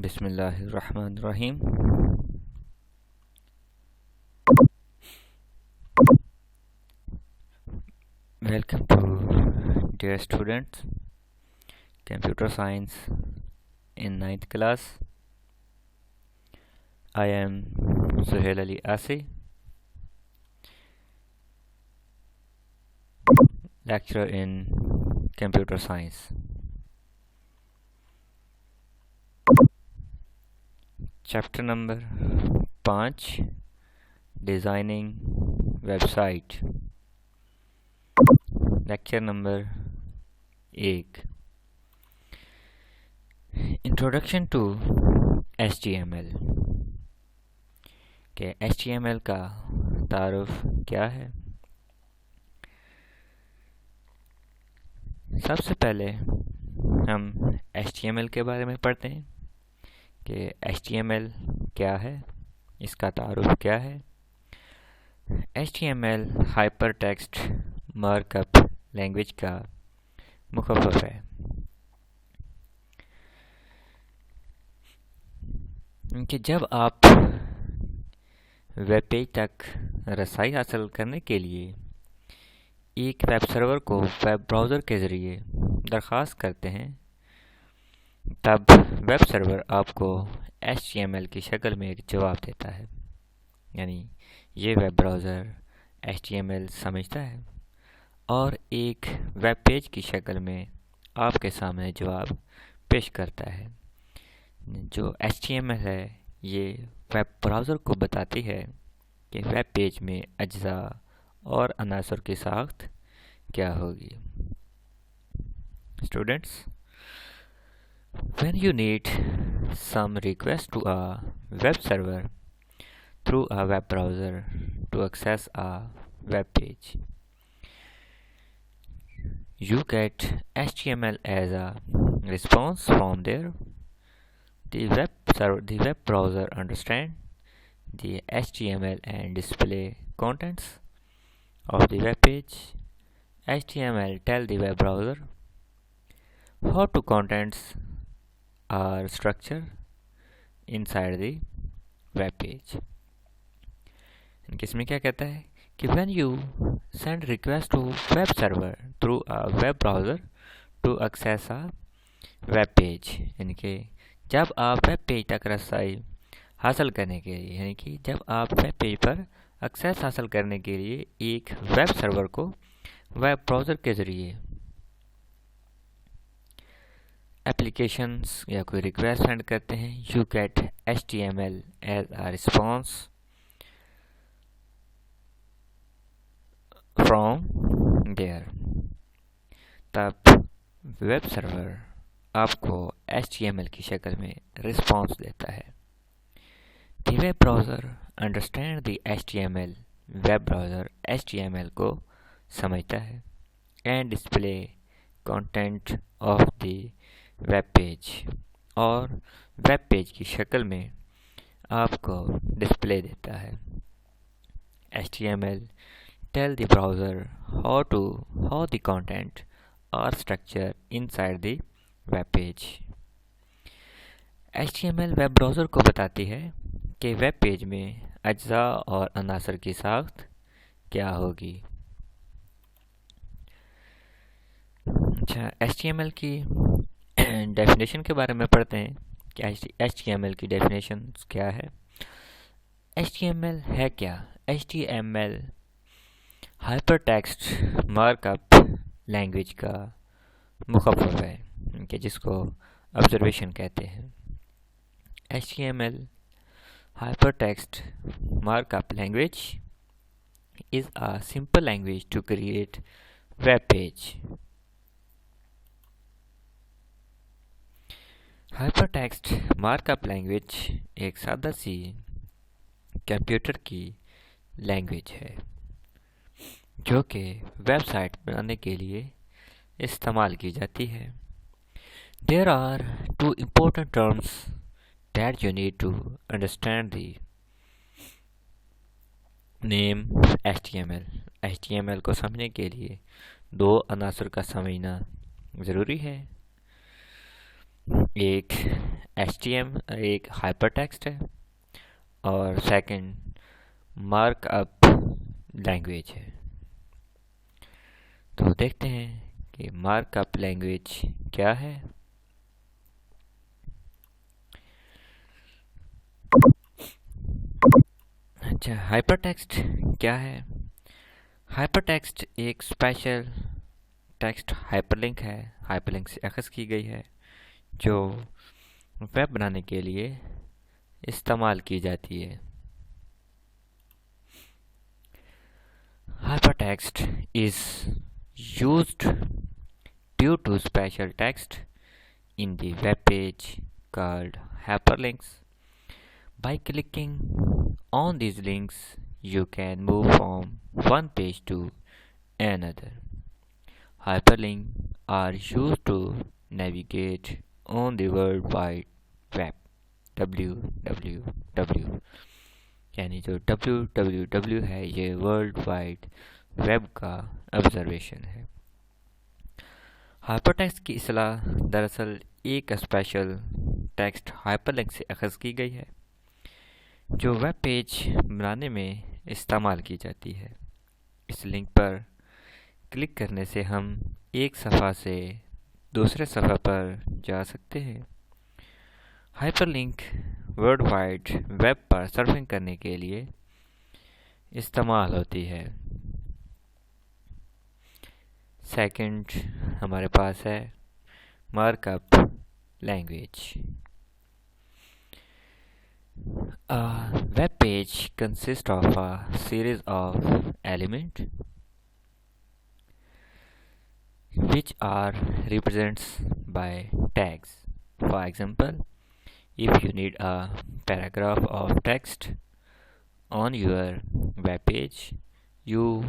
बिस्मिल्लाहिर्रहमानिर्रहीम। Welcome to dear students, computer science in ninth class. I am Suhail Ali Asi, lecturer in computer science. Chapter number 5, Designing Website. Lecture number 1, Introduction to HTML. के HTML का तारुफ क्या है? सबसे पहले हम HTML के बारे में पढ़ते हैं कि HTML क्या है, इसका तारुफ क्या है। HTML hyper text markup language का मुखफ़फ़ है। कि जब आप वेब पेज तक रसाई हासिल करने के लिए एक वेब सर्वर को वेब ब्राउज़र के ज़रिए दरख्वास्त करते हैं, तब वेब सर्वर आपको HTML की शक्ल में एक जवाब देता है। यानी ये वेब ब्राउज़र HTML समझता है और एक वेब पेज की शक्ल में आपके सामने जवाब पेश करता है। जो HTML है ये वेब ब्राउज़र को बताती है कि वेब पेज में अज्जा और अनासर की साख्त क्या होगी। Students, when you need some request to a web server through a web browser to access a web page, you get HTML as a response from there. The web browser understands the HTML and display contents of the web page. HTML tell the web browser how to contents are structured inside the web page. इसमें क्या कहता है कि when you send request to web server through a web browser to access a web page, यानी कि जब आप web page तक रसाई हासिल करने के लिए, यानी कि जब आप वेब पेज पर एक्सेस हासिल करने के लिए एक वेब सर्वर को वेब ब्राउज़र के ज़रिए एप्लीकेशंस या कोई रिक्वेस्ट सेंड करते हैं, you get HTML as a response from there. तब वेब सर्वर आपको HTML की शक्ल में रिस्पॉन्स देता है। The web browser understand the HTML, web browser HTML को समझता है and display content of the web page, और वेब पेज की शक्ल में आपको डिस्प्ले देता है। HTML tell the browser how the content are structured inside the web page. HTML web browser को बताती है कि वेब पेज में अज्जा और अनासर की साख्त क्या होगी। अच्छा, HTML की डेफिनेशन के बारे में पढ़ते हैं कि HTML की डेफिनेशन क्या है। HTML है क्या? HTML hyper text markup language का मुखफ़फ़ है कि जिसको ऑब्जर्वेशन कहते हैं। HTML hypertext markup language is a simple language to create web page. Hypertext markup language एक सादा सी कंप्यूटर की लैंग्वेज है जो कि वेबसाइट बनाने के लिए इस्तेमाल की जाती है। There are two important terms that you need to understand the name HTML. HTML को समझने के लिए दो अनासर का समझना ज़रूरी है। एक HTML एक हाइपरटेक्स्ट है और सेकंड मार्कअप लैंग्वेज है। तो देखते हैं कि मार्कअप लैंग्वेज क्या है। अच्छा, हाइपरटेक्स्ट क्या है? हाइपरटेक्स्ट एक स्पेशल टेक्स्ट हाइपरलिंक है, हाइपरलिंक से अखज़ की गई है, जो वेब बनाने के लिए इस्तेमाल की जाती है। Hypertext is used due to special text in the web page called hyperlinks. By clicking on these links, you can move from one page to another. Hyperlinks are used to navigate on the World Wide Web, www। यानी जो www है ये world wide web का observation है। Hypertext की इस्तेलाह दरअसल एक special text hyperlink से अखज़ की गई है, जो वेब पेज बनाने में इस्तेमाल की जाती है। इस लिंक पर क्लिक करने से हम एक सफ़ा से दूसरे सफ़ा पर जा सकते हैं। हाइपरलिंक वर्ल्ड वाइड वेब पर सर्फिंग करने के लिए इस्तेमाल होती है। सेकंड हमारे पास है markup language. A web page consists of a series of elements which are represented by tags. For example, if you need a paragraph of text on your web page, you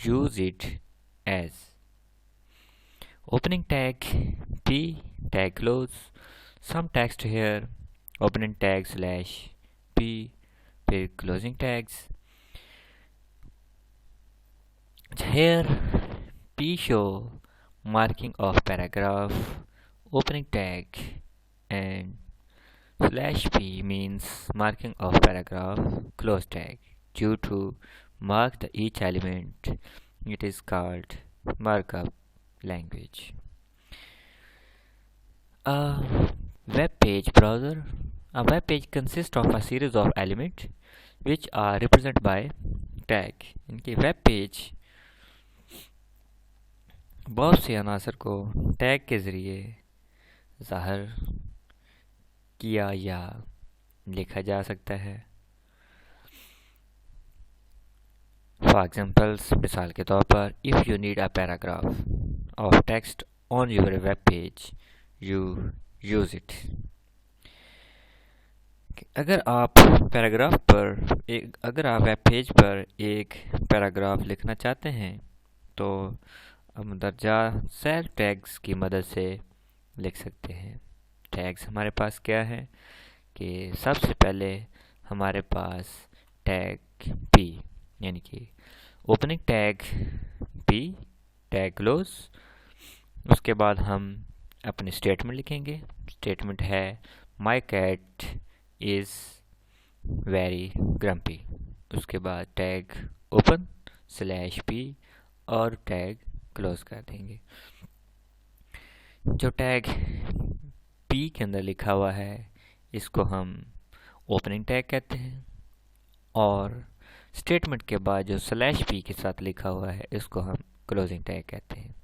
use it as opening tag p, tag close, some text here, opening tag slash p, फिर closing tags. Here p show marking of paragraph, opening tag, and slash p means marking of paragraph, close tag. Due to mark the each element, it is called markup language. A web page browser. A web page consists of a series of elements which are represented by tag. इनकी web page बहुत से अनासर को tag के ज़रिए ज़ाहिर किया या लिखा जा सकता है। फॉर एग्जाम्पल्स, मिसाल के तौर पर, if you need a paragraph of text on your web page, you use it. अगर आप वेब पेज पर एक पैराग्राफ लिखना चाहते हैं तो हम दर्जा सेल टैग्स की मदद से लिख सकते हैं। टैग्स हमारे पास क्या है कि सबसे पहले हमारे पास टैग पी, यानी कि opening tag P, tag close. उसके बाद हम अपनी स्टेटमेंट लिखेंगे। स्टेटमेंट है my cat is very grumpy. उसके बाद टैग ओपन स्लैश पी और टैग क्लोज कर देंगे। जो टैग पी के अंदर लिखा हुआ है इसको हम ओपनिंग टैग कहते हैं, और स्टेटमेंट के बाद जो स्लैश पी के साथ लिखा हुआ है इसको हम क्लोजिंग टैग कहते हैं।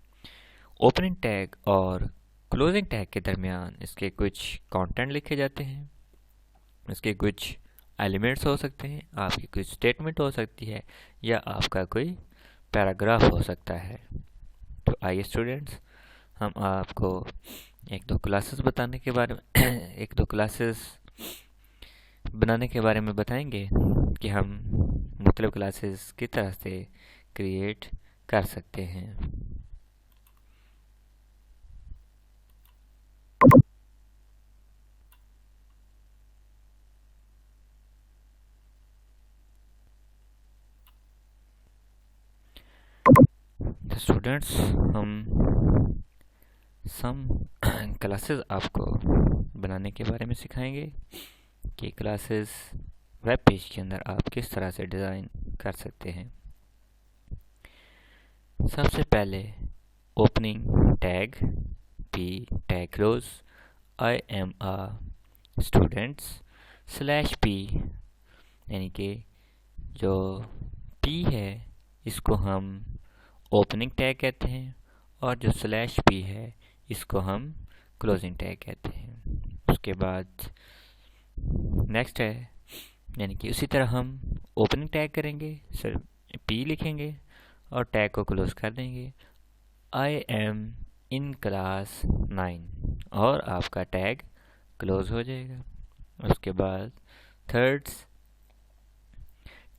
ओपनिंग टैग और क्लोजिंग टैग के दरमियान इसके कुछ कंटेंट लिखे जाते हैं, इसके कुछ एलिमेंट्स हो सकते हैं, आपकी कुछ स्टेटमेंट हो सकती है या आपका कोई पैराग्राफ हो सकता है। तो आइए स्टूडेंट्स, हम आपको एक दो क्लासेस बनाने के बारे में बताएंगे कि हम मुख्तलिफ क्लासेस किस तरह से क्रिएट कर सकते हैं। स्टूडेंट्स, हम सम क्लासेस आपको बनाने के बारे में सिखाएंगे कि क्लासेस वेब पेज के अंदर आप किस तरह से डिज़ाइन कर सकते हैं। सबसे पहले opening tag P tag close I am a students slash P, यानी कि जो पी है इसको हम ओपनिंग टैग कहते हैं और जो स्लैश पी है इसको हम क्लोजिंग टैग कहते हैं। उसके बाद नेक्स्ट है, यानी कि उसी तरह हम ओपनिंग टैग करेंगे, सर पी लिखेंगे और टैग को क्लोज कर देंगे आई एम इन क्लास 9 और आपका टैग क्लोज हो जाएगा। उसके बाद थर्ड्स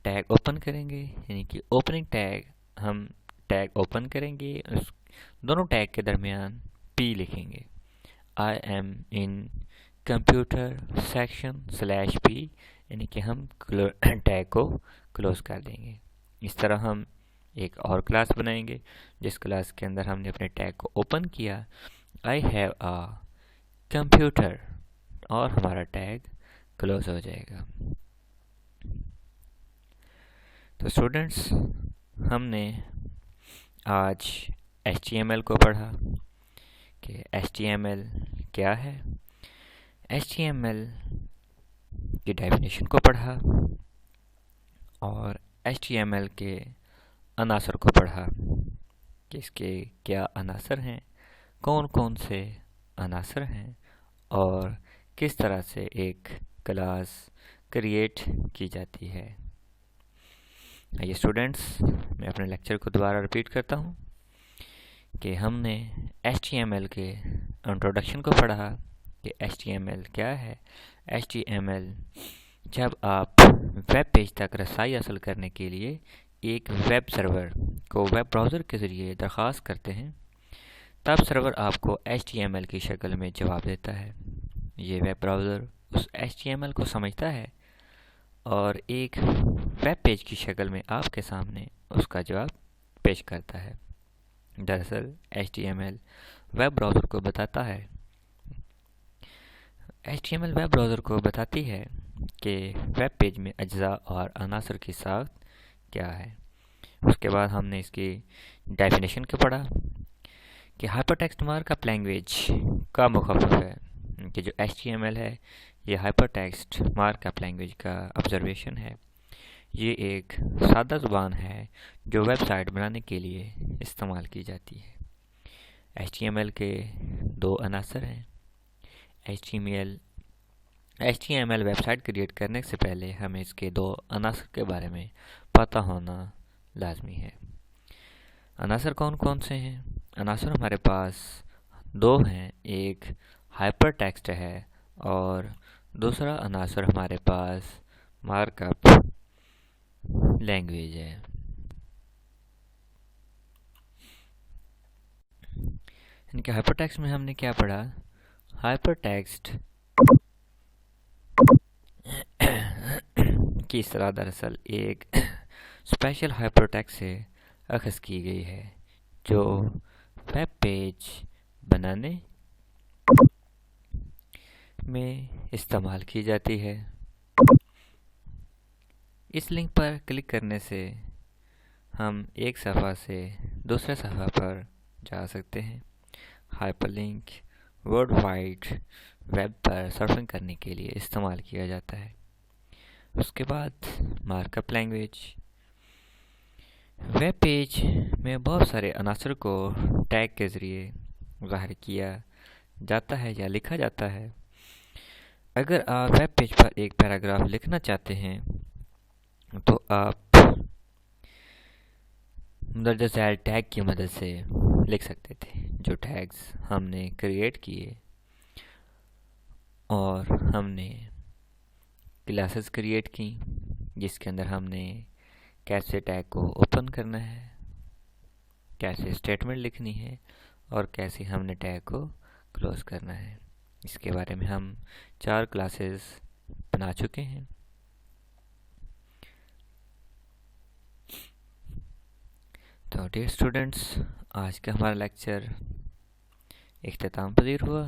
टैग ओपन करेंगे, यानी कि ओपनिंग टैग हम टैग ओपन करेंगे, उस दोनों टैग के दरमियान पी लिखेंगे I am in computer section slash P, यानी कि हम टैग को क्लोज कर देंगे। इस तरह हम एक और क्लास बनाएंगे जिस क्लास के अंदर हमने अपने टैग को ओपन किया आई हैव आ कंप्यूटर और हमारा टैग क्लोज हो जाएगा। तो स्टूडेंट्स, हमने आज HTML को पढ़ा कि HTML क्या है, HTML की डेफिनेशन को पढ़ा और HTML के अनासर को पढ़ा कि इसके क्या अनासर हैं, कौन कौन से अनासर हैं और किस तरह से एक क्लास क्रिएट की जाती है। आइए स्टूडेंट्स, मैं अपने लेक्चर को दोबारा रिपीट करता हूँ कि हमने HTML के इंट्रोडक्शन को पढ़ा कि HTML क्या है। HTML जब आप वेब पेज तक रसाई हासिल करने के लिए एक वेब सर्वर को वेब ब्राउज़र के ज़रिए दरख्वास्त करते हैं, तब सर्वर आपको HTML की शक्ल में जवाब देता है। ये वेब ब्राउज़र उस HTML को समझता है और एक वेब पेज की शक्ल में आपके सामने उसका जवाब पेश करता है। दरअसल HTML वेब ब्राउज़र को बताता है, HTML वेब ब्राउज़र को बताती है कि वेब पेज में अज्जा और अनासर की साख्त क्या है। उसके बाद हमने इसकी डेफिनेशन को पढ़ा कि हाइपरटेक्स्ट मार्कअप लैंग्वेज का मुखफ़िफ है कि जो HTML है ये हाइपरटेक्स्ट मार्कअप लैंग्वेज का ऑब्जर्वेशन है। ये एक सादा ज़ुबान है जो वेबसाइट बनाने के लिए इस्तेमाल की जाती है। HTML के दो अनासर हैं। HTML वेबसाइट क्रिएट करने से पहले हमें इसके दो अनासर के बारे में पता होना लाजमी है। अनासर कौन कौन से हैं? अनासर हमारे पास दो हैं, एक हाइपर टेक्स्ट है और दूसरा अनासर हमारे पास मार्कअप लैंग्वेज है। इनके हाइपर टेक्स्ट में हमने क्या पढ़ा? हाइपर टेक्स्ट की इस्तेलाह दरअसल एक स्पेशल हाइपर टेक्स्ट से अखज़ की गई है जो वेब पेज बनाने में इस्तेमाल की जाती है। इस लिंक पर क्लिक करने से हम एक सफ़ा से दूसरे सफ़ा पर जा सकते हैं। हाइपरलिंक वर्ल्ड वाइड वेब पर सर्फिंग करने के लिए इस्तेमाल किया जाता है। उसके बाद मार्कअप लैंग्वेज वेब पेज में बहुत सारे अनासर को टैग के ज़रिए ज़ाहिर किया जाता है या लिखा जाता है। अगर आप वेब पेज पर एक पैराग्राफ लिखना चाहते हैं तो आप मदरजा झैल टैग की मदद से लिख सकते थे। जो टैग्स हमने क्रिएट किए और हमने क्लासेस क्रिएट की जिसके अंदर हमने कैसे टैग को ओपन करना है, कैसे स्टेटमेंट लिखनी है और कैसे हमने टैग को क्लोज करना है, इसके बारे में हम 4 क्लासेस बना चुके हैं। तो डियर स्टूडेंट्स, आज का हमारा लेक्चर इख्तिताम पजीर हुआ।